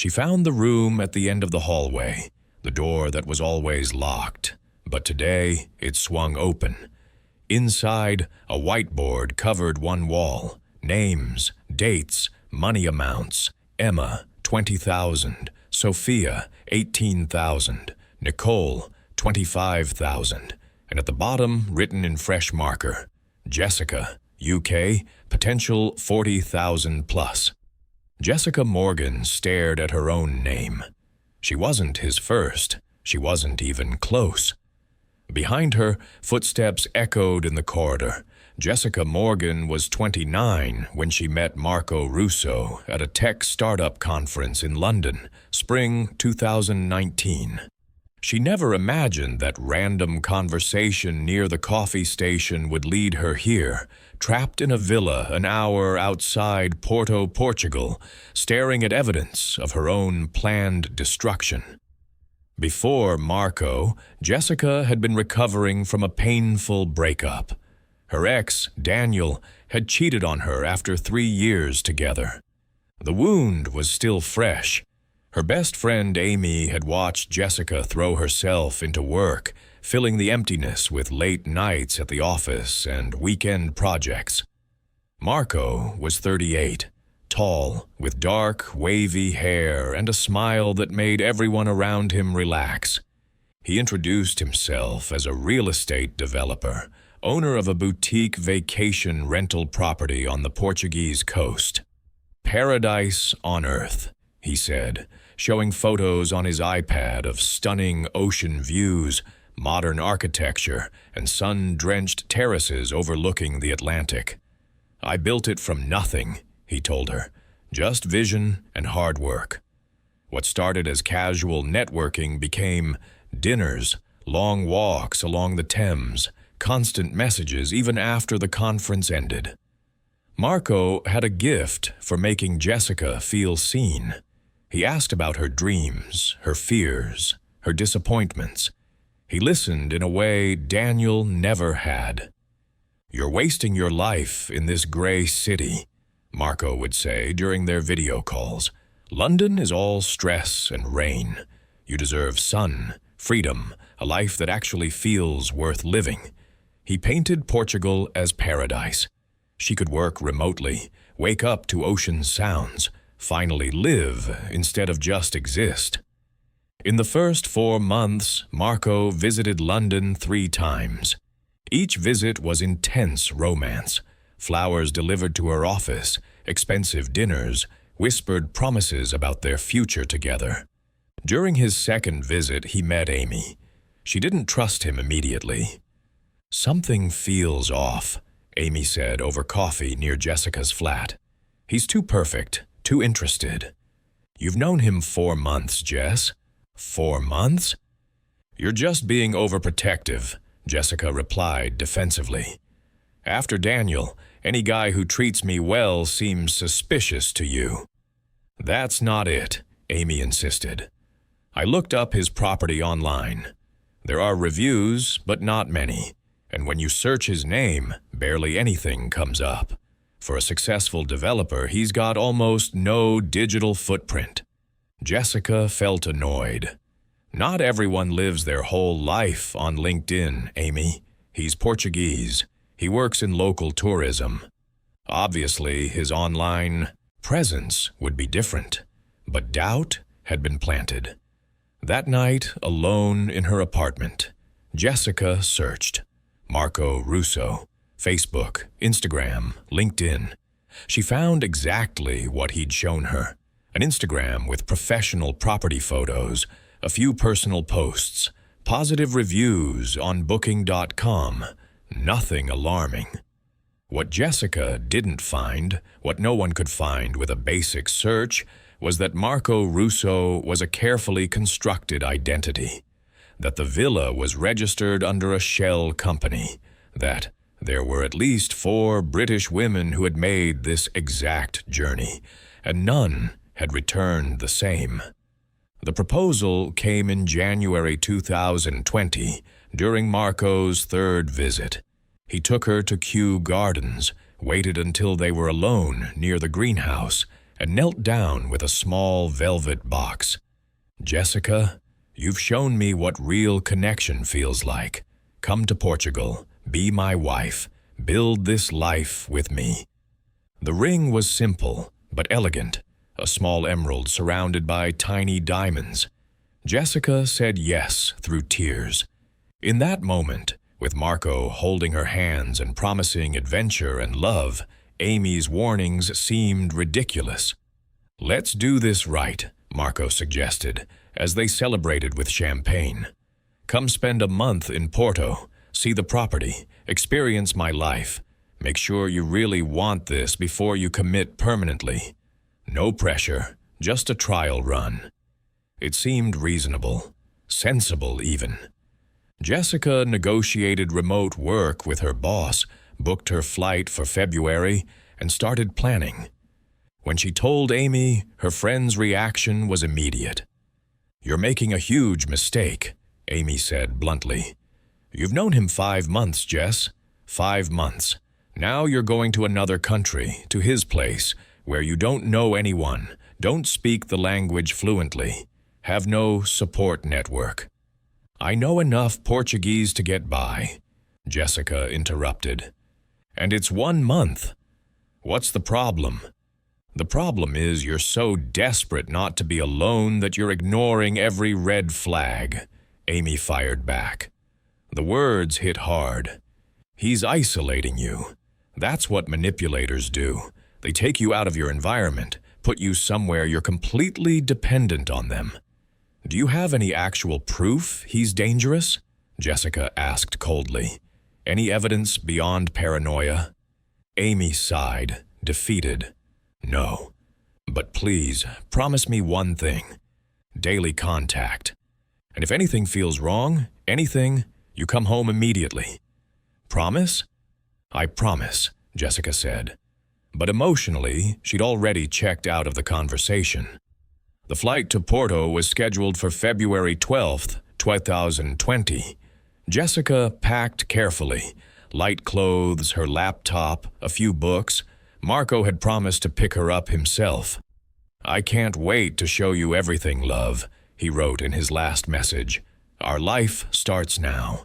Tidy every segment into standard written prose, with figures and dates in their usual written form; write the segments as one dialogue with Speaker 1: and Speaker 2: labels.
Speaker 1: She found the room at the end of the hallway, the door that was always locked, but today it swung open. Inside, a whiteboard covered one wall. Names, dates, money amounts. Emma, 20,000. Sophia, 18,000. Nicole, 25,000. And at the bottom, written in fresh marker, Jessica, UK, potential 40,000 plus. Jessica Morgan stared at her own name. She wasn't his first. She wasn't even close. Behind her, footsteps echoed in the corridor. Jessica Morgan was 29 when she met Marco Russo at a tech startup conference in London, spring 2019. She never imagined that random conversation near the coffee station would lead her here, trapped in a villa an hour outside Porto, Portugal, staring at evidence of her own planned destruction. Before Marco, Jessica had been recovering from a painful breakup. Her ex, Daniel, had cheated on her after 3 years together. The wound was still fresh. Her best friend Amy had watched Jessica throw herself into work, filling the emptiness with late nights at the office and weekend projects. Marco was 38, tall, with dark, wavy hair and a smile that made everyone around him relax. He introduced himself as a real estate developer, owner of a boutique vacation rental property on the Portuguese coast. "Paradise on earth," he said, showing photos on his iPad of stunning ocean views, modern architecture, and sun-drenched terraces overlooking the Atlantic. "I built it from nothing," he told her, "just vision and hard work." What started as casual networking became dinners, long walks along the Thames, constant messages even after the conference ended. Marco had a gift for making Jessica feel seen. He asked about her dreams, her fears, her disappointments. He listened in a way Daniel never had. "You're wasting your life in this gray city," Marco would say during their video calls. "London is all stress and rain. You deserve sun, freedom, a life that actually feels worth living." He painted Portugal as paradise. She could work remotely, wake up to ocean sounds, finally live instead of just exist. In the first 4 months, Marco visited London 3 times. Each visit was intense romance. Flowers delivered to her office, expensive dinners, whispered promises about their future together. During his second visit, he met Amy. She didn't trust him immediately. "Something feels off," Amy said over coffee near Jessica's flat. "He's too perfect, too interested." "You've known him 4 months, Jess." 4 months? "You're just being overprotective," Jessica replied defensively. "After Daniel, any guy who treats me well seems suspicious to you." "That's not it," Amy insisted. "I looked up his property online. There are reviews, but not many. And when you search his name, barely anything comes up. For a successful developer, he's got almost no digital footprint." Jessica felt annoyed. "Not everyone lives their whole life on LinkedIn, Amy. He's Portuguese. He works in local tourism. Obviously, his online presence would be different. But doubt had been planted. That night, alone in her apartment, Jessica searched. Marco Russo, Facebook, Instagram, LinkedIn. She found exactly what he'd shown her. An Instagram with professional property photos, a few personal posts, positive reviews on Booking.com, nothing alarming. What Jessica didn't find, what no one could find with a basic search, was that Marco Russo was a carefully constructed identity, that the villa was registered under a shell company, that there were at least 4 British women who had made this exact journey, and none had returned the same. The proposal came in January 2020, during Marco's 3rd visit. He took her to Kew Gardens, waited until they were alone near the greenhouse, and knelt down with a small velvet box. "Jessica, you've shown me what real connection feels like. Come to Portugal, be my wife, build this life with me." The ring was simple, but elegant, a small emerald surrounded by tiny diamonds. Jessica said yes through tears. In that moment, with Marco holding her hands and promising adventure and love, Amy's warnings seemed ridiculous. "Let's do this right," Marco suggested, as they celebrated with champagne. "Come spend a month in Porto, see the property, experience my life. Make sure you really want this before you commit permanently. No pressure, just a trial run." It seemed reasonable, sensible even. Jessica negotiated remote work with her boss, booked her flight for February, and started planning. When she told Amy, her friend's reaction was immediate. "You're making a huge mistake," Amy said bluntly. "You've known him 5 months, Jess. 5 months. Now you're going to another country, to his place, where you don't know anyone, don't speak the language fluently, have no support network." "I know enough Portuguese to get by," Jessica interrupted. "And it's 1 month. What's the problem?" "The problem is you're so desperate not to be alone that you're ignoring every red flag," Amy fired back. The words hit hard. "He's isolating you. That's what manipulators do. They take you out of your environment, put you somewhere you're completely dependent on them." "Do you have any actual proof he's dangerous?" Jessica asked coldly. "Any evidence beyond paranoia?" Amy sighed, defeated. "No. But please, promise me one thing. Daily contact. And if anything feels wrong, anything, you come home immediately." "Promise?" "I promise," Jessica said. But emotionally, she'd already checked out of the conversation. The flight to Porto was scheduled for February 12th, 2020. Jessica packed carefully. Light clothes, her laptop, a few books. Marco had promised to pick her up himself. "I can't wait to show you everything, love," he wrote in his last message. "Our life starts now."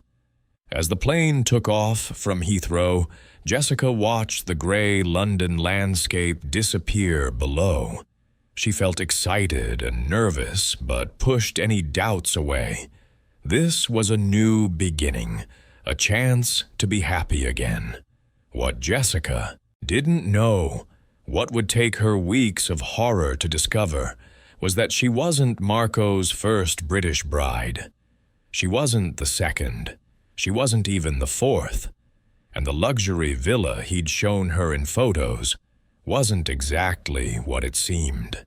Speaker 1: As the plane took off from Heathrow, Jessica watched the gray London landscape disappear below. She felt excited and nervous, but pushed any doubts away. This was a new beginning, a chance to be happy again. What Jessica didn't know, what would take her weeks of horror to discover, was that she wasn't Marco's first British bride. She wasn't the second. She wasn't even the fourth. And the luxury villa he'd shown her in photos wasn't exactly what it seemed.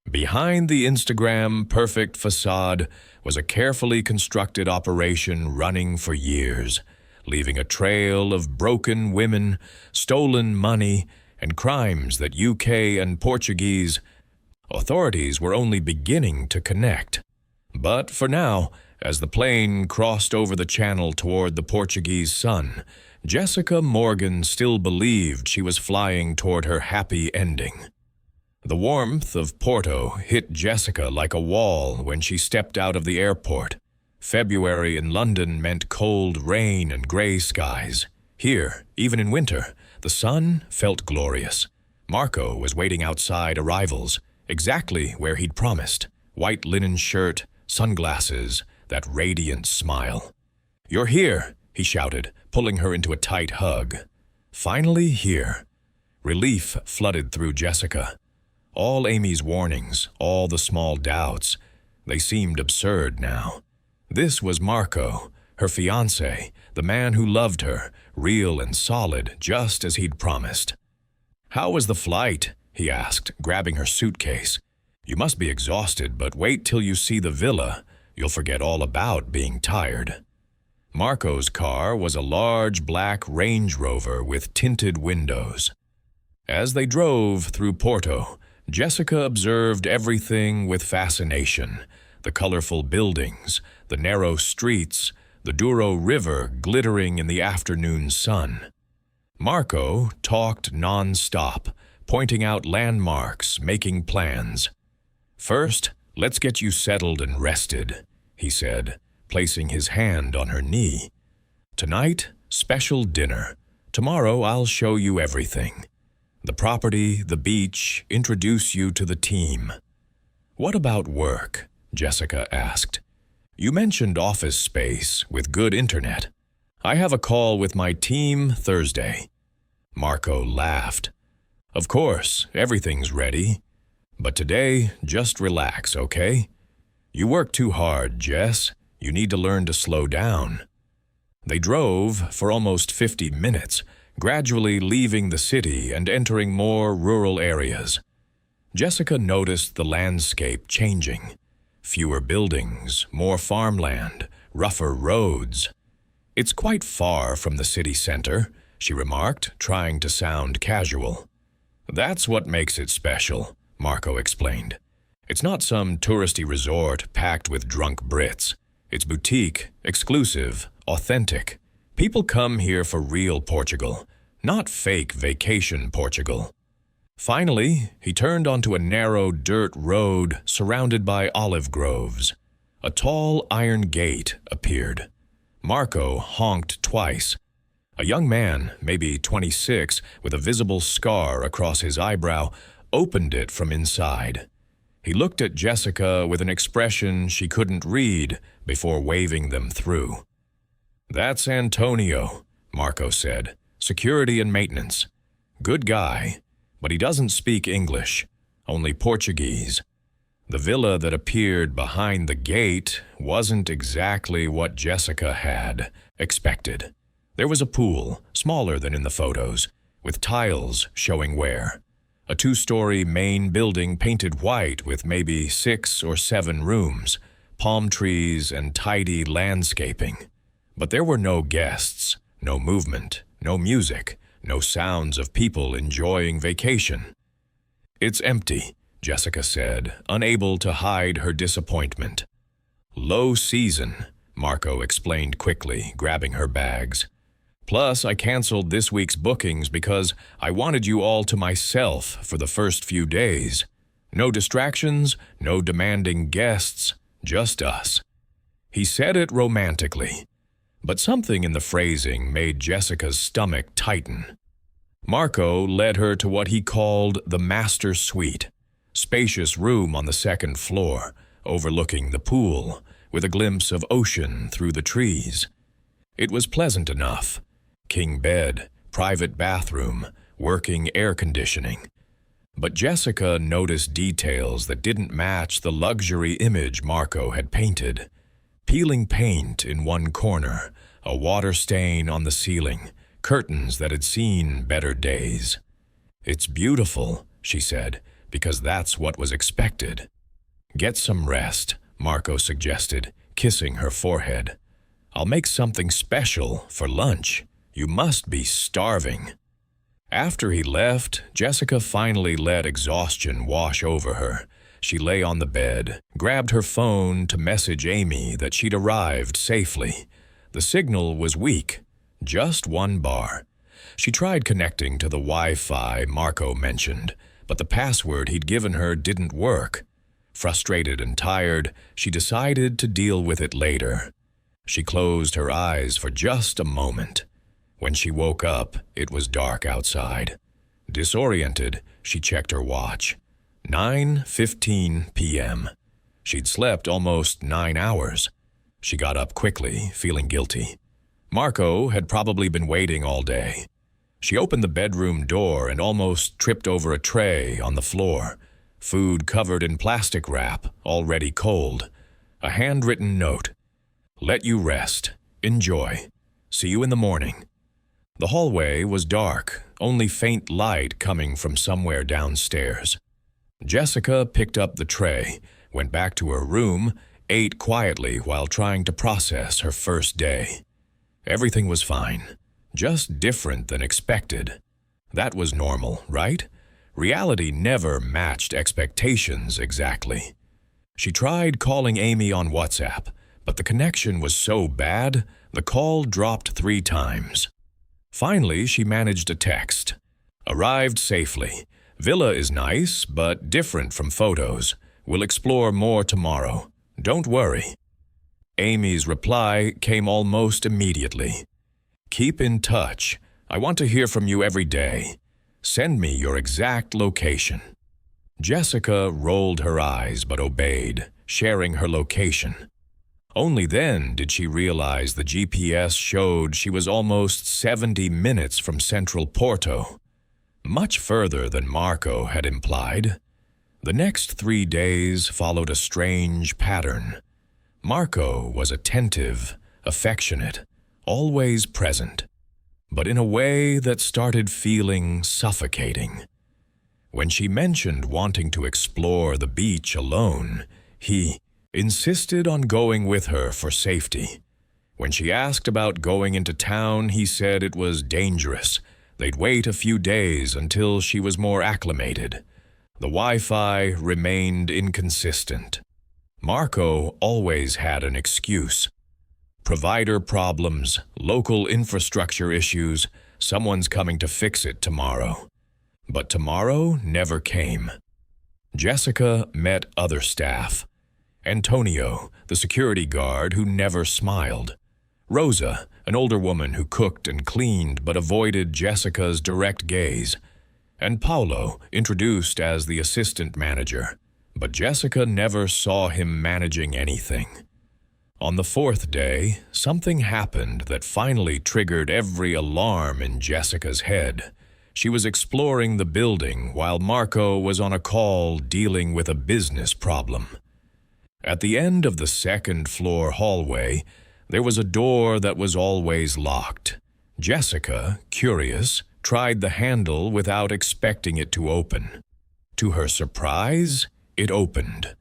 Speaker 1: Behind the Instagram perfect facade was a carefully constructed operation running for years, leaving a trail of broken women, stolen money, and crimes that UK and Portuguese authorities were only beginning to connect. But for now, as the plane crossed over the channel toward the Portuguese sun, Jessica Morgan still believed she was flying toward her happy ending. The warmth of Porto hit Jessica like a wall when she stepped out of the airport. February in London meant cold rain and gray skies. Here, even in winter, the sun felt glorious. Marco was waiting outside arrivals, exactly where he'd promised. White linen shirt, sunglasses, that radiant smile. "You're here," he shouted, pulling her into a tight hug. Finally here. Relief flooded through Jessica. All Amy's warnings, all the small doubts, they seemed absurd now. This was Marco, her fiancé, the man who loved her, real and solid, just as he'd promised. "How was the flight?" he asked, grabbing her suitcase. "You must be exhausted, but wait till you see the villa. You'll forget all about being tired." Marco's car was a large black Range Rover with tinted windows. As they drove through Porto, Jessica observed everything with fascination. The colorful buildings, the narrow streets, the Douro River glittering in the afternoon sun. Marco talked non-stop, pointing out landmarks, making plans. "First, let's get you settled and rested," he said, placing his hand on her knee. "Tonight, special dinner. Tomorrow I'll show you everything. The property, the beach, introduce you to the team." "What about work?" Jessica asked. "You mentioned office space with good internet. I have a call with my team Thursday." Marco laughed. "Of course, everything's ready. But today, just relax, okay? You work too hard, Jess. You need to learn to slow down." They drove for almost 50 minutes, gradually leaving the city and entering more rural areas. Jessica noticed the landscape changing. Fewer buildings, more farmland, rougher roads. "It's quite far from the city center," she remarked, trying to sound casual. "That's what makes it special," Marco explained. "It's not some touristy resort packed with drunk Brits. It's boutique, exclusive, authentic. People come here for real Portugal, not fake vacation Portugal." Finally, he turned onto a narrow dirt road surrounded by olive groves. A tall iron gate appeared. Marco honked twice. A young man, maybe 26, with a visible scar across his eyebrow, opened it from inside. He looked at Jessica with an expression she couldn't read before waving them through. "That's Antonio," Marco said. "Security and maintenance. Good guy, but he doesn't speak English, only Portuguese." The villa that appeared behind the gate wasn't exactly what Jessica had expected. There was a pool, smaller than in the photos, with tiles showing where. A 2-story main building painted white with maybe 6 or 7 rooms, palm trees and tidy landscaping. But there were no guests, no movement, no music, no sounds of people enjoying vacation. "It's empty," Jessica said, unable to hide her disappointment. "Low season," Marco explained quickly, grabbing her bags. "Plus, I canceled this week's bookings because I wanted you all to myself for the first few days. No distractions, no demanding guests, just us." He said it romantically, but something in the phrasing made Jessica's stomach tighten. Marco led her to what he called the master suite, spacious room on the 2nd floor, overlooking the pool, with a glimpse of ocean through the trees. It was pleasant enough. King bed, private bathroom, working air conditioning. But Jessica noticed details that didn't match the luxury image Marco had painted. Peeling paint in one corner, a water stain on the ceiling, curtains that had seen better days. "It's beautiful," she said, "because that's what was expected." "Get some rest," Marco suggested, kissing her forehead. "I'll make something special for lunch. You must be starving." After he left, Jessica finally let exhaustion wash over her. She lay on the bed, grabbed her phone to message Amy that she'd arrived safely. The signal was weak, just 1 bar. She tried connecting to the Wi-Fi Marco mentioned, but the password he'd given her didn't work. Frustrated and tired, she decided to deal with it later. She closed her eyes for just a moment. When she woke up, it was dark outside. Disoriented, she checked her watch. 9:15 p.m. She'd slept almost 9 hours. She got up quickly, feeling guilty. Marco had probably been waiting all day. She opened the bedroom door and almost tripped over a tray on the floor. Food covered in plastic wrap, already cold. A handwritten note. "Let you rest. Enjoy. See you in the morning." The hallway was dark, only faint light coming from somewhere downstairs. Jessica picked up the tray, went back to her room, ate quietly while trying to process her first day. Everything was fine, just different than expected. That was normal, right? Reality never matched expectations exactly. She tried calling Amy on WhatsApp, but the connection was so bad, the call dropped 3 times. Finally, she managed a text. "Arrived safely. Villa is nice, but different from photos. We'll explore more tomorrow. Don't worry." Amy's reply came almost immediately. "Keep in touch. I want to hear from you every day. Send me your exact location." Jessica rolled her eyes but obeyed, sharing her location. Only then did she realize the GPS showed she was almost 70 minutes from central Porto, much further than Marco had implied. The next 3 days followed a strange pattern. Marco was attentive, affectionate, always present, but in a way that started feeling suffocating. When she mentioned wanting to explore the beach alone, he insisted on going with her for safety. When she asked about going into town, he said it was dangerous. They'd wait a few days until she was more acclimated. The Wi-Fi remained inconsistent. Marco always had an excuse. Provider problems, local infrastructure issues, someone's coming to fix it tomorrow. But tomorrow never came. Jessica met other staff. Antonio, the security guard who never smiled. Rosa, an older woman who cooked and cleaned but avoided Jessica's direct gaze. And Paulo, introduced as the assistant manager. But Jessica never saw him managing anything. On the 4th day, something happened that finally triggered every alarm in Jessica's head. She was exploring the building while Marco was on a call dealing with a business problem. At the end of the 2nd-floor hallway, there was a door that was always locked. Jessica, curious, tried the handle without expecting it to open. To her surprise, it opened.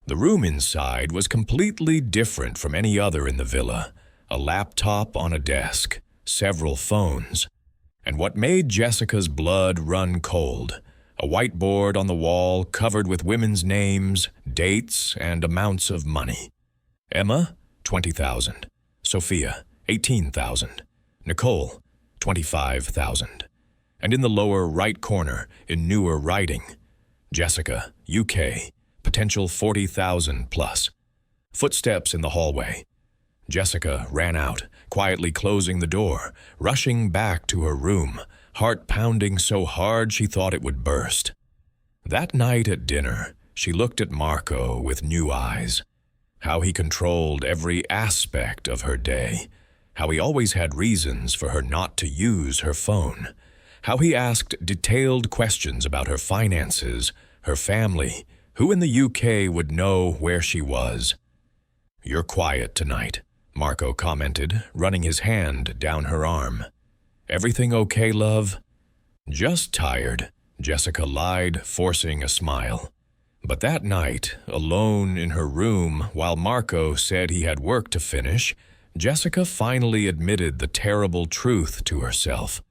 Speaker 1: The room inside was completely different from any other in the villa. A laptop on a desk, several phones. And what made Jessica's blood run cold, a whiteboard on the wall covered with women's names, dates, and amounts of money. Emma, 20,000. Sophia, 18,000. Nicole, 25,000. And in the lower right corner, in newer writing, Jessica, UK, potential 40,000 plus. Footsteps in the hallway. Jessica ran out, quietly closing the door, rushing back to her room, heart pounding so hard she thought it would burst. That night at dinner, she looked at Marco with new eyes. How he controlled every aspect of her day. How he always had reasons for her not to use her phone. How he asked detailed questions about her finances, her family. Who in the UK would know where she was? "You're quiet tonight," Marco commented, running his hand down her arm. "Everything okay, love?" "Just tired," Jessica lied, forcing a smile. But that night, alone in her room, while Marco said he had work to finish, Jessica finally admitted the terrible truth to herself.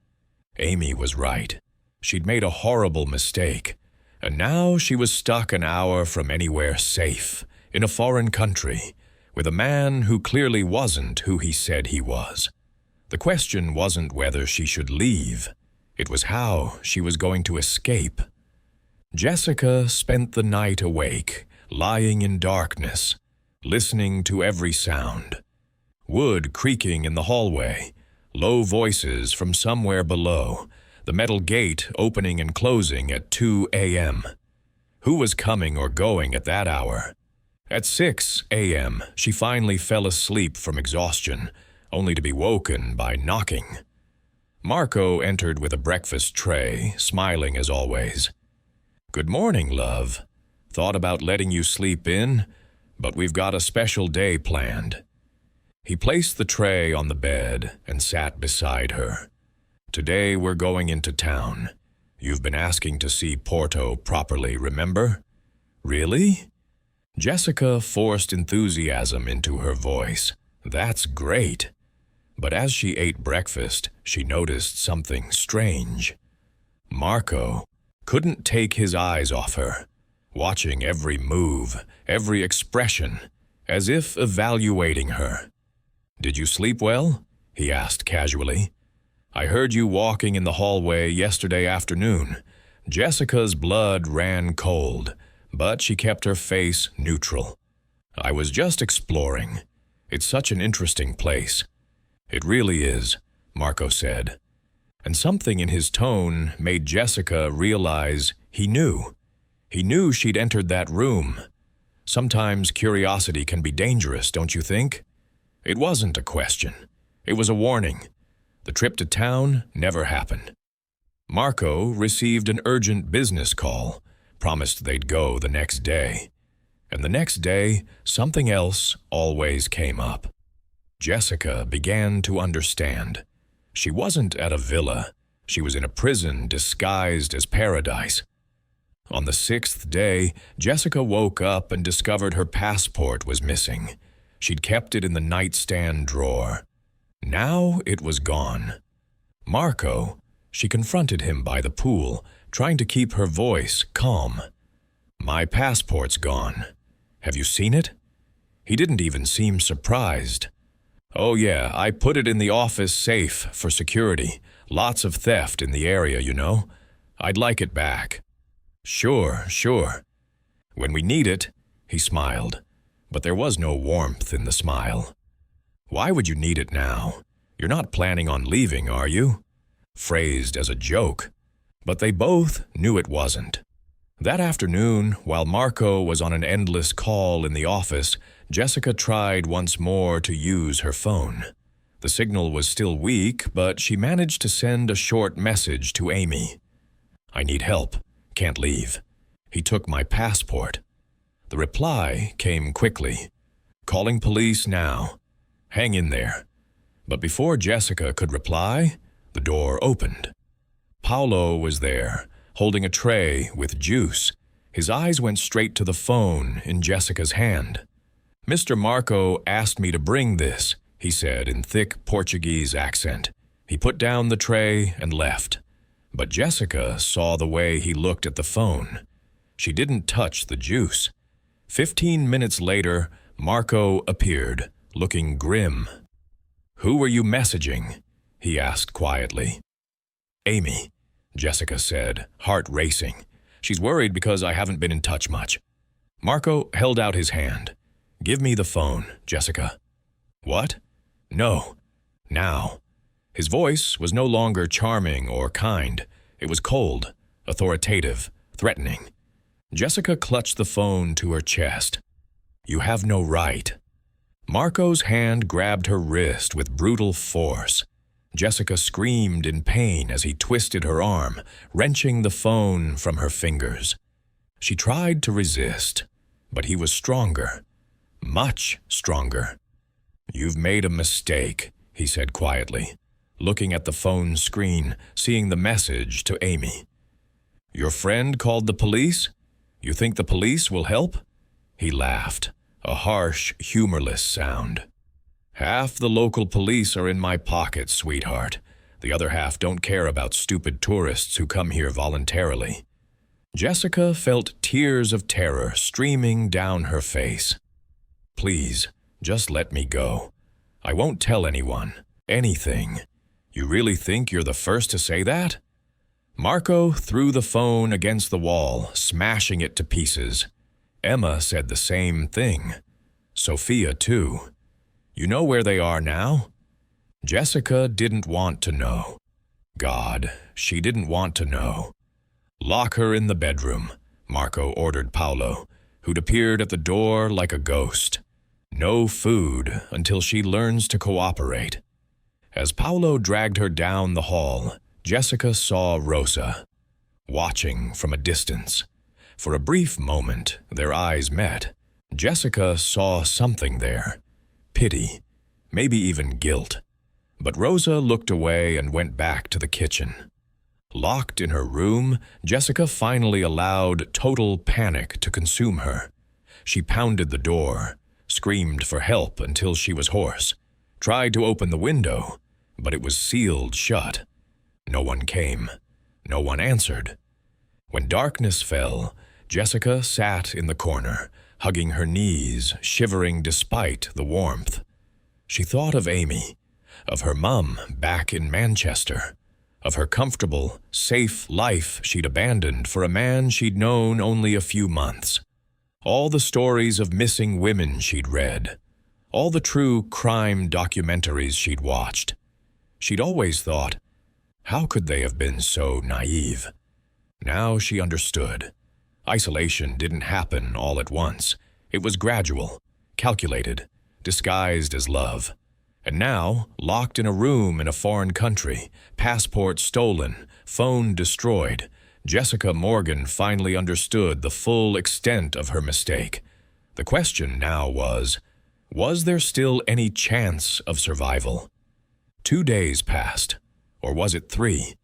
Speaker 1: Amy was right. She'd made a horrible mistake, and now she was stuck an hour from anywhere safe, in a foreign country, with a man who clearly wasn't who he said he was. The question wasn't whether she should leave. It was how she was going to escape. Jessica spent the night awake, lying in darkness, listening to every sound. Wood creaking in the hallway, low voices from somewhere below, the metal gate opening and closing at 2 a.m. Who was coming or going at that hour? At 6 a.m., she finally fell asleep from exhaustion, only to be woken by knocking. Marco entered with a breakfast tray, smiling as always. "Good morning, love. Thought about letting you sleep in, but we've got a special day planned." He placed the tray on the bed and sat beside her. "Today we're going into town. You've been asking to see Porto properly, remember?" "Really?" Jessica forced enthusiasm into her voice. "That's great." But as she ate breakfast, she noticed something strange. Marco couldn't take his eyes off her, watching every move, every expression, as if evaluating her. "Did you sleep well?" he asked casually. "I heard you walking in the hallway yesterday afternoon. Jessica's blood ran cold, but she kept her face neutral. "I was just exploring. It's such an interesting place." "It really is," Marco said. And something in his tone made Jessica realize he knew. He knew she'd entered that room. Sometimes curiosity can be dangerous, don't you think? It wasn't a question. It was a warning. The trip to town never happened. Marco received an urgent business call, promised they'd go the next day. And the next day, something else always came up. Jessica began to understand. She wasn't at a villa. She was in a prison disguised as paradise. On the 6th day, Jessica woke up and discovered her passport was missing. She'd kept it in the nightstand drawer. Now it was gone. Marco, she confronted him by the pool, trying to keep her voice calm. "My passport's gone. Have you seen it?" He didn't even seem surprised. "Oh yeah, I put it in the office safe for security. Lots of theft in the area, you know. I'd like it back." Sure. When we need it," he smiled, but there was no warmth in the smile. "Why would you need it now? You're not planning on leaving, are you?" Phrased as a joke, but they both knew it wasn't. That afternoon, while Marco was on an endless call in the office, Jessica tried once more to use her phone. The signal was still weak, but she managed to send a short message to Amy. "I need help. Can't leave. He took my passport." The reply came quickly. "Calling police now. Hang in there." But before Jessica could reply, the door opened. Paolo was there, holding a tray with juice. His eyes went straight to the phone in Jessica's hand. "Mr. Marco asked me to bring this," he said in thick Portuguese accent. He put down the tray and left. But Jessica saw the way he looked at the phone. She didn't touch the juice. 15 minutes later, Marco appeared, looking grim. "Who were you messaging?" he asked quietly. "Amy," Jessica said, heart racing. "She's worried because I haven't been in touch much." Marco held out his hand. "Give me the phone, Jessica." "What?" "No. Now." His voice was no longer charming or kind. It was cold, authoritative, threatening. Jessica clutched the phone to her chest. "You have no right." Marco's hand grabbed her wrist with brutal force. Jessica screamed in pain as he twisted her arm, wrenching the phone from her fingers. She tried to resist, but he was stronger, much stronger. "You've made a mistake," he said quietly, looking at the phone screen, seeing the message to Amy. "Your friend called the police? You think the police will help?" He laughed, a harsh, humorless sound. "Half the local police are in my pocket, sweetheart. The other half don't care about stupid tourists who come here voluntarily." Jessica felt tears of terror streaming down her face. "Please, just let me go. I won't tell anyone. Anything. You really think you're the first to say that?" Marco threw the phone against the wall, smashing it to pieces. Emma said the same thing. Sophia, too. "You know where they are now?" Jessica didn't want to know. God, she didn't want to know. "Lock her in the bedroom," Marco ordered Paolo, who'd appeared at the door like a ghost. "No food until she learns to cooperate." As Paolo dragged her down the hall, Jessica saw Rosa, watching from a distance. For a brief moment, their eyes met. Jessica saw something there. Pity, maybe even guilt. But Rosa looked away and went back to the kitchen. Locked in her room, Jessica finally allowed total panic to consume her. She pounded the door, screamed for help until she was hoarse, tried to open the window, but it was sealed shut. No one came. No one answered. When darkness fell, Jessica sat in the corner, hugging her knees, shivering despite the warmth. She thought of Amy, of her mum back in Manchester, of her comfortable, safe life she'd abandoned for a man she'd known only a few months. All the stories of missing women she'd read. All the true crime documentaries she'd watched. She'd always thought, how could they have been so naive? Now she understood. Isolation didn't happen all at once. It was gradual, calculated, disguised as love. And now, locked in a room in a foreign country, passport stolen, phone destroyed, Jessica Morgan finally understood the full extent of her mistake. The question now was there still any chance of survival? 2 days passed, or was it 3?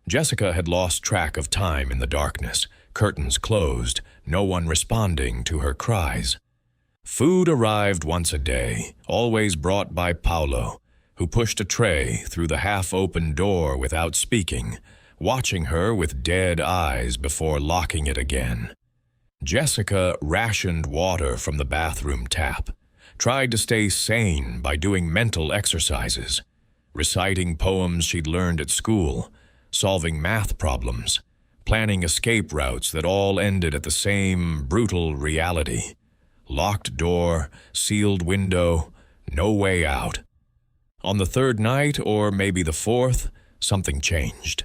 Speaker 1: Jessica had lost track of time in the darkness, curtains closed, no one responding to her cries. Food arrived once a day, always brought by Paulo, who pushed a tray through the half-open door without speaking, watching her with dead eyes before locking it again. Jessica rationed water from the bathroom tap, tried to stay sane by doing mental exercises, reciting poems she'd learned at school, solving math problems, planning escape routes that all ended at the same brutal reality. Locked door, sealed window, no way out. On the 3rd night, or maybe the 4th, something changed.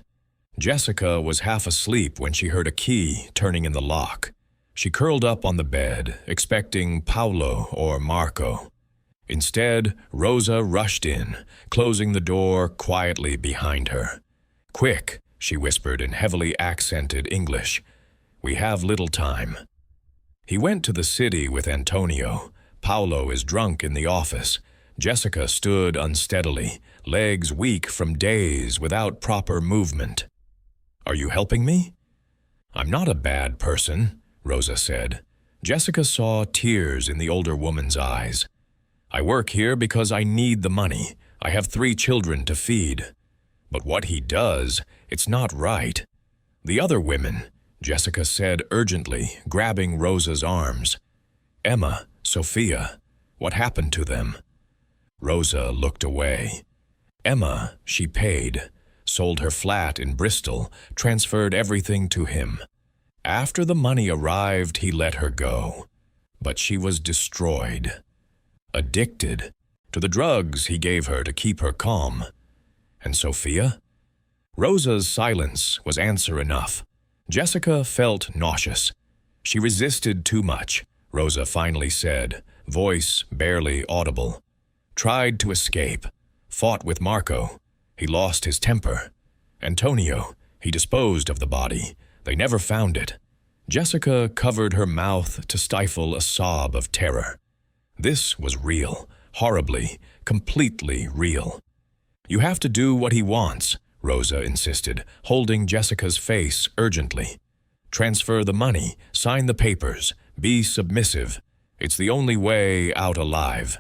Speaker 1: Jessica was half asleep when she heard a key turning in the lock. She curled up on the bed, expecting Paulo or Marco. Instead, Rosa rushed in, closing the door quietly behind her. "Quick," she whispered in heavily accented English. "We have little time." He went to the city with Antonio. Paulo is drunk in the office. Jessica stood unsteadily, legs weak from days without proper movement. "Are you helping me?" "I'm not a bad person," Rosa said. Jessica saw tears in the older woman's eyes. "I work here because I need the money. I have 3 children to feed. But what he does, it's not right." "The other women," Jessica said urgently, grabbing Rosa's arms. "Emma, Sophia, what happened to them?" Rosa looked away. Emma, she paid, sold her flat in Bristol, transferred everything to him. After the money arrived, he let her go. But she was destroyed. Addicted to the drugs he gave her to keep her calm. And Sophia? Rosa's silence was answer enough. Jessica felt nauseous. She resisted too much, Rosa finally said, voice barely audible. Tried to escape. Fought with Marco. He lost his temper. Antonio, he disposed of the body. They never found it. Jessica covered her mouth to stifle a sob of terror. This was real, horribly, completely real. "You have to do what he wants," Rosa insisted, holding Jessica's face urgently. "Transfer the money, sign the papers, be submissive. It's the only way out alive.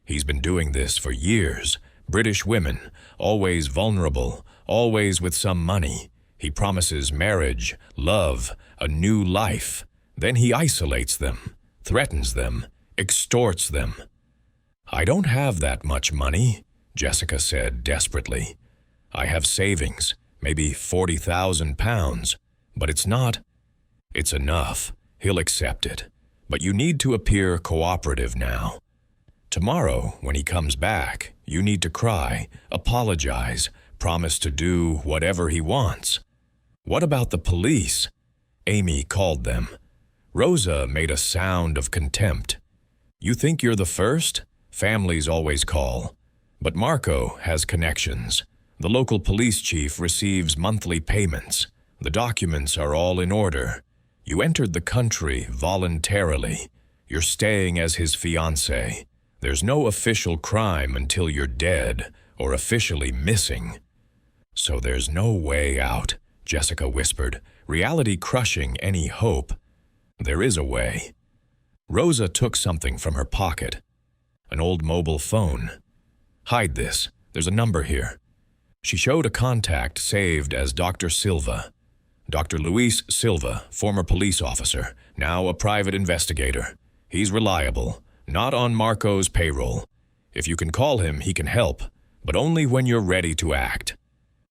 Speaker 1: He's been doing this for years. British women, always vulnerable, always with some money. He promises marriage, love, a new life. Then he isolates them, threatens them, extorts them." "I don't have that much money," Jessica said desperately. "I have savings, maybe £40,000, but it's not." "It's enough. He'll accept it. But you need to appear cooperative now. Tomorrow, when he comes back, you need to cry, apologize, promise to do whatever he wants." "What about the police?" Amy called them. Rosa made a sound of contempt. "You think you're the first? Families always call. But Marco has connections. The local police chief receives monthly payments. The documents are all in order. You entered the country voluntarily. You're staying as his fiancé. There's no official crime until you're dead or officially missing." "So there's no way out," Jessica whispered, reality crushing any hope. "There is a way." Rosa took something from her pocket. An old mobile phone. "Hide this. There's a number here." She showed a contact saved as Dr. Silva. Dr. Luis Silva, former police officer, now a private investigator. He's reliable, not on Marco's payroll. If you can call him, he can help, but only when you're ready to act.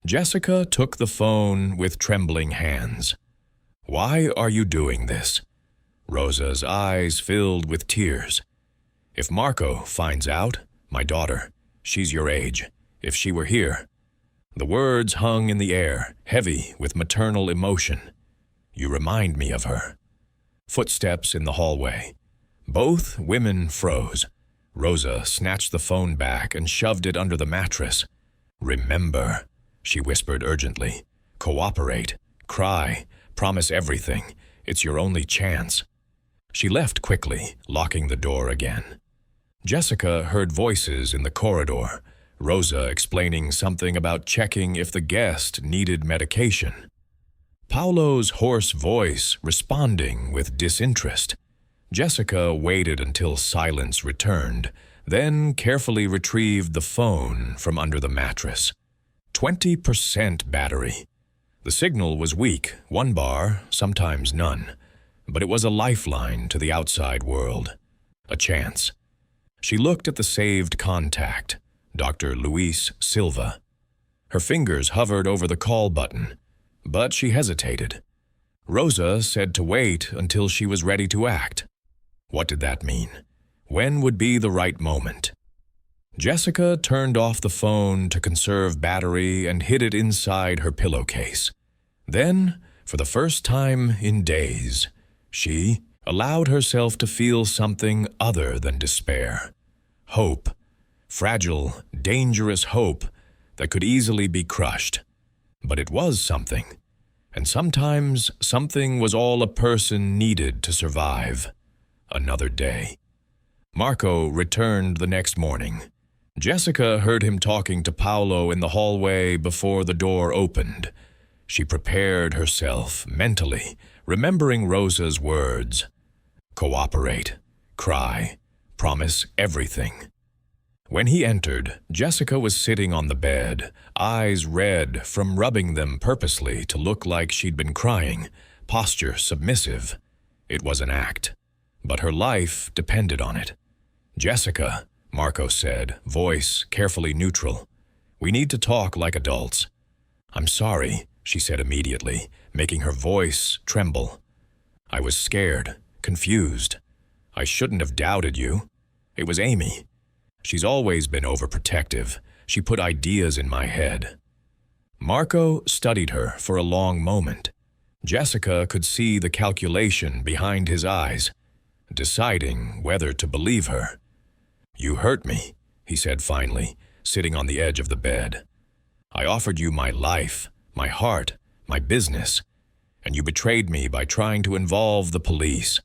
Speaker 1: Jessica took the phone with trembling hands. "Why are you doing this?" Rosa's eyes filled with tears. "If Marco finds out, my daughter, she's your age, if she were here." The words hung in the air, heavy with maternal emotion. "You remind me of her." Footsteps in the hallway. Both women froze. Rosa snatched the phone back and shoved it under the mattress. "Remember," she whispered urgently. "Cooperate. Cry. Promise everything. It's your only chance." She left quickly, locking the door again. Jessica heard voices in the corridor, Rosa explaining something about checking if the guest needed medication. Paolo's hoarse voice responding with disinterest. Jessica waited until silence returned, then carefully retrieved the phone from under the mattress. 20% battery. The signal was weak, 1 bar, sometimes none, but it was a lifeline to the outside world. A chance. She looked at the saved contact, Dr. Luis Silva. Her fingers hovered over the call button, but she hesitated. Rosa said to wait until she was ready to act. What did that mean? When would be the right moment? Jessica turned off the phone to conserve battery and hid it inside her pillowcase. Then, for the first time in days, she allowed herself to feel something other than despair. Hope. Fragile, dangerous hope that could easily be crushed. But it was something. And sometimes something was all a person needed to survive. Another day. Marco returned the next morning. Jessica heard him talking to Paolo in the hallway before the door opened. She prepared herself mentally, remembering Rosa's words. Cooperate, cry, promise everything. When he entered, Jessica was sitting on the bed, eyes red from rubbing them purposely to look like she'd been crying, posture submissive. It was an act, but her life depended on it. "Jessica," Marco said, voice carefully neutral, "we need to talk like adults." "I'm sorry," she said immediately, making her voice tremble. "I was scared, confused. I shouldn't have doubted you. It was Amy. She's always been overprotective. She put ideas in my head." Marco studied her for a long moment. Jessica could see the calculation behind his eyes, deciding whether to believe her. "You hurt me," he said finally, sitting on the edge of the bed. "I offered you my life, my heart, my business, and you betrayed me by trying to involve the police.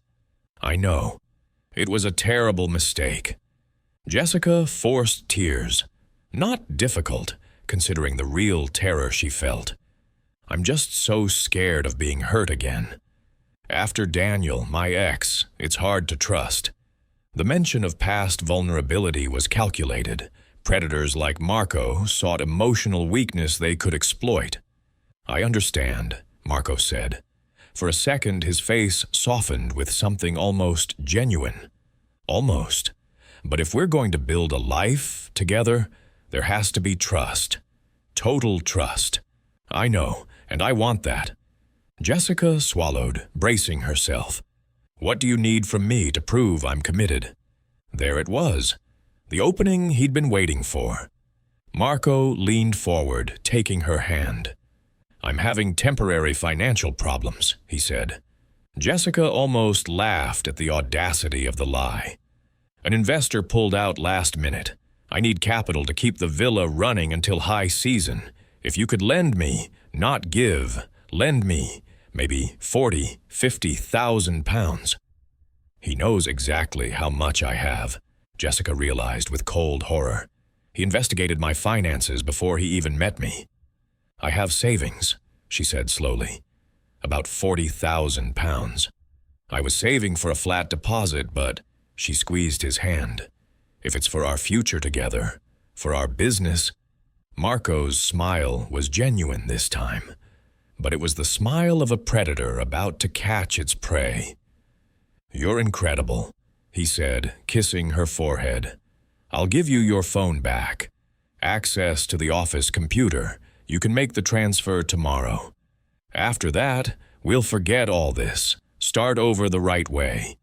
Speaker 1: I know. It was a terrible mistake." Jessica forced tears. Not difficult, considering the real terror she felt. "I'm just so scared of being hurt again. After Daniel, my ex, it's hard to trust." The mention of past vulnerability was calculated. Predators like Marco sought emotional weakness they could exploit. "I understand," Marco said. For a second, his face softened with something almost genuine. Almost. But if we're going to build a life together, there has to be trust. Total trust. "I know, and I want that." Jessica swallowed, bracing herself. "What do you need from me to prove I'm committed?" There it was. The opening he'd been waiting for. Marco leaned forward, taking her hand. "I'm having temporary financial problems," he said. Jessica almost laughed at the audacity of the lie. "An investor pulled out last minute. I need capital to keep the villa running until high season. If you could lend me, not give, lend me, maybe 40, 50,000 pounds. "He knows exactly how much I have," Jessica realized with cold horror. "He investigated my finances before he even met me." "I have savings," she said slowly. "About 40,000 pounds. I was saving for a flat deposit, but..." She squeezed his hand. "If it's for our future together, for our business..." Marco's smile was genuine this time, but it was the smile of a predator about to catch its prey. "You're incredible," he said, kissing her forehead. "I'll give you your phone back. Access to the office computer. You can make the transfer tomorrow. After that, we'll forget all this. Start over the right way."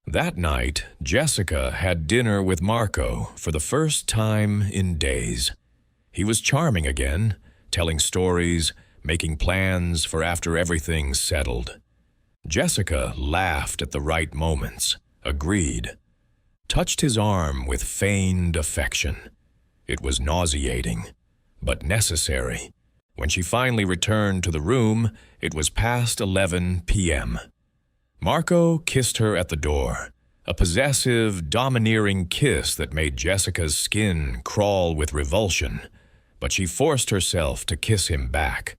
Speaker 1: That night, Jessica had dinner with Marco for the first time in days. He was charming again, telling stories, making plans for after everything's settled. Jessica laughed at the right moments, agreed, touched his arm with feigned affection. It was nauseating, but necessary. When she finally returned to the room, it was past 11 p.m. Marco kissed her at the door, a possessive, domineering kiss that made Jessica's skin crawl with revulsion, but she forced herself to kiss him back.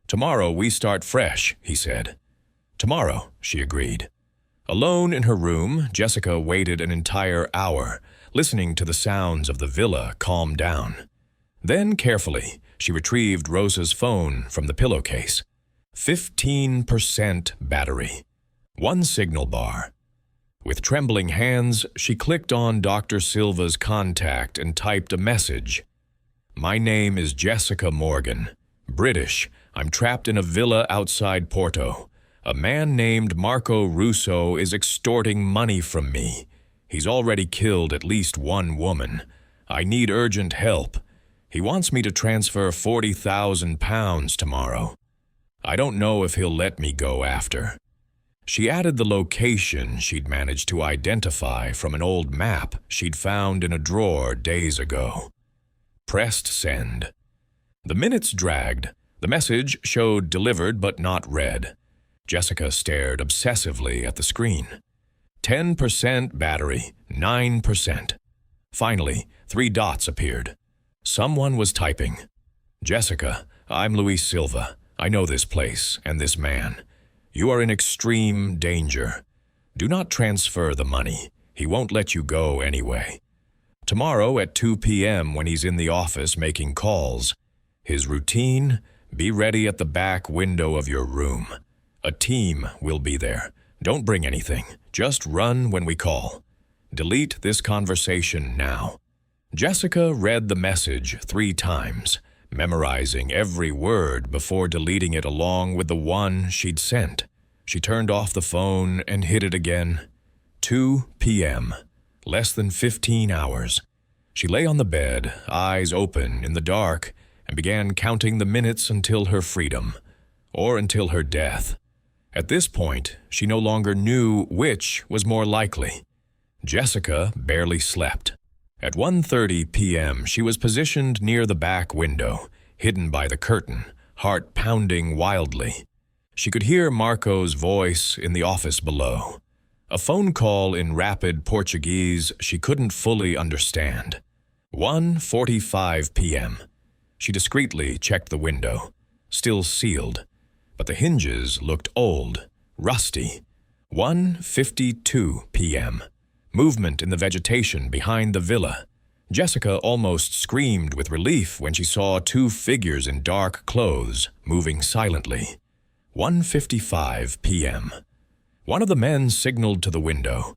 Speaker 1: "Tomorrow we start fresh," he said. "Tomorrow," she agreed. Alone in her room, Jessica waited an entire hour, listening to the sounds of the villa calm down. Then, carefully, she retrieved Rosa's phone from the pillowcase. 15% battery. One signal bar. With trembling hands, she clicked on Dr. Silva's contact and typed a message. "My name is Jessica Morgan. British. I'm trapped in a villa outside Porto. A man named Marco Russo is extorting money from me. He's already killed at least one woman. I need urgent help. He wants me to transfer £40,000 tomorrow. I don't know if he'll let me go after." She added the location she'd managed to identify from an old map she'd found in a drawer days ago. Pressed send. The minutes dragged. The message showed delivered but not read. Jessica stared obsessively at the screen. 10% battery, 9%. Finally, 3 dots appeared. Someone was typing. "Jessica, I'm Luis Silva. I know this place and this man. You are in extreme danger. Do not transfer the money. He won't let you go anyway. Tomorrow at 2 p.m. when he's in the office making calls. His routine, be ready at the back window of your room. A team will be there. Don't bring anything. Just run when we call. Delete this conversation now." Jessica read the message 3 times, memorizing every word before deleting it along with the one she'd sent. She turned off the phone and hit it again. 2 p.m. Less than 15 hours. She lay on the bed, eyes open in the dark, and began counting the minutes until her freedom, or until her death. At this point, she no longer knew which was more likely. Jessica barely slept. At 1:30 p.m., she was positioned near the back window, hidden by the curtain, heart pounding wildly. She could hear Marco's voice in the office below. A phone call in rapid Portuguese she couldn't fully understand. 1:45 p.m. She discreetly checked the window. Still sealed, but the hinges looked old, rusty. 1:52 p.m. Movement in the vegetation behind the villa. Jessica almost screamed with relief when she saw 2 figures in dark clothes moving silently. 1:55 p.m. One of the men signaled to the window.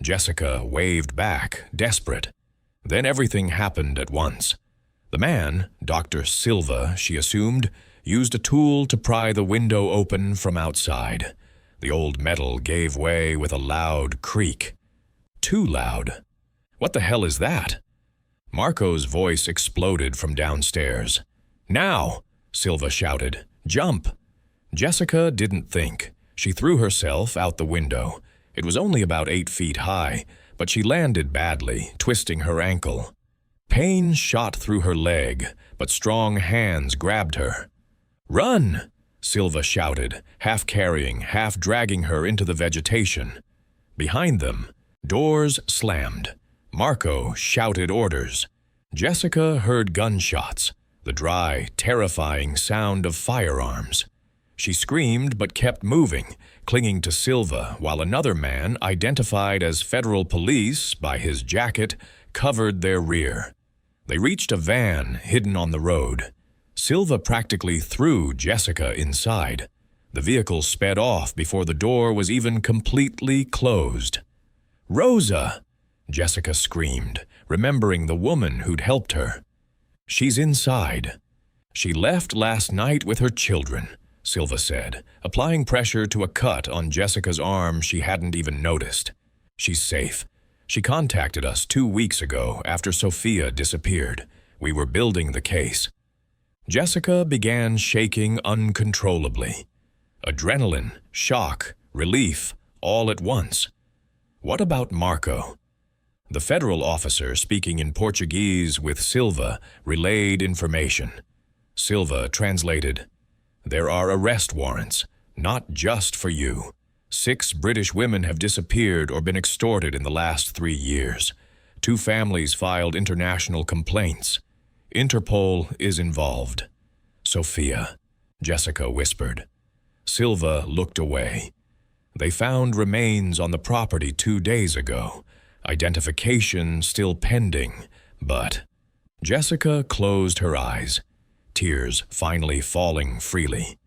Speaker 1: Jessica waved back, desperate. Then everything happened at once. The man, Dr. Silva, she assumed, used a tool to pry the window open from outside. The old metal gave way with a loud creak. Too loud. What the hell is that? Marco's voice exploded from downstairs. "Now!" Silva shouted. "Jump!" Jessica didn't think. She threw herself out the window. It was only about 8 feet high, but she landed badly, twisting her ankle. Pain shot through her leg, but strong hands grabbed her. "Run!" Silva shouted, half carrying, half dragging her into the vegetation. Behind them, doors slammed. Marco shouted orders. Jessica heard gunshots, the dry, terrifying sound of firearms. She screamed but kept moving, clinging to Silva, while another man, identified as federal police by his jacket, covered their rear. They reached a van hidden on the road. Silva practically threw Jessica inside. The vehicle sped off before the door was even completely closed. "Rosa!" Jessica screamed, remembering the woman who'd helped her. "She's inside." She left last night with her children, Silva said, applying pressure to a cut on Jessica's arm she hadn't even noticed. She's safe. She contacted us 2 weeks ago after Sophia disappeared. We were building the case. Jessica began shaking uncontrollably. Adrenaline, shock, relief, all at once. What about Marco? The federal officer speaking in Portuguese with Silva relayed information. Silva translated, "There are arrest warrants, not just for you. 6 British women have disappeared or been extorted in the last 3 years. 2 families filed international complaints. Interpol is involved." "Sophia," Jessica whispered. Silva looked away. "They found remains on the property 2 days ago. Identification still pending, but..." Jessica closed her eyes, tears finally falling freely.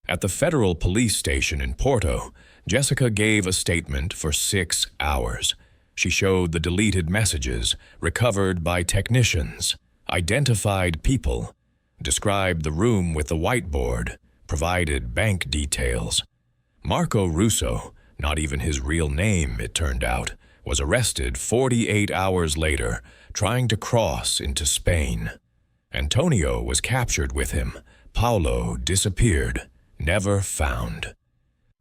Speaker 1: At the federal police station in Porto, Jessica gave a statement for 6 hours. She showed the deleted messages recovered by technicians, identified people, described the room with the whiteboard, provided bank details. Marco Russo, not even his real name, it turned out, was arrested 48 hours later, trying to cross into Spain. Antonio was captured with him. Paulo disappeared, never found.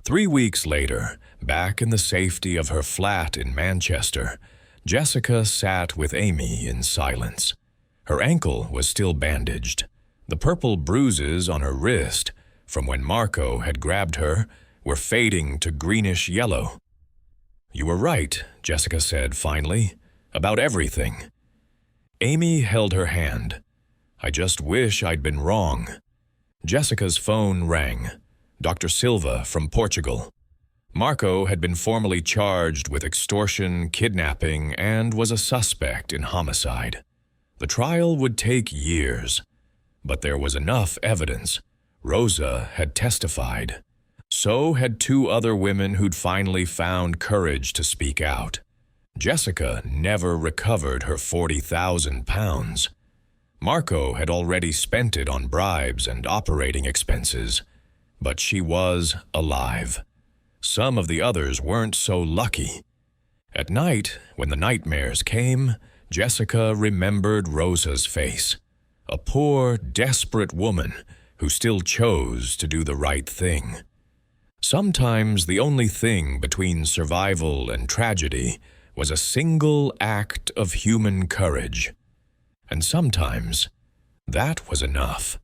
Speaker 1: 3 weeks later, back in the safety of her flat in Manchester, Jessica sat with Amy in silence. Her ankle was still bandaged. The purple bruises on her wrist, from when Marco had grabbed her, were fading to greenish yellow. "You were right," Jessica said finally, "about everything." Amy held her hand. "I just wish I'd been wrong." Jessica's phone rang. Dr. Silva from Portugal. Marco had been formally charged with extortion, kidnapping, and was a suspect in homicide. The trial would take years, but there was enough evidence. Rosa had testified. So had 2 other women who'd finally found courage to speak out. Jessica never recovered her £40,000. Marco had already spent it on bribes and operating expenses, but she was alive. Some of the others weren't so lucky. At night, when the nightmares came, Jessica remembered Rosa's face, a poor, desperate woman who still chose to do the right thing. Sometimes the only thing between survival and tragedy was a single act of human courage. And sometimes that was enough.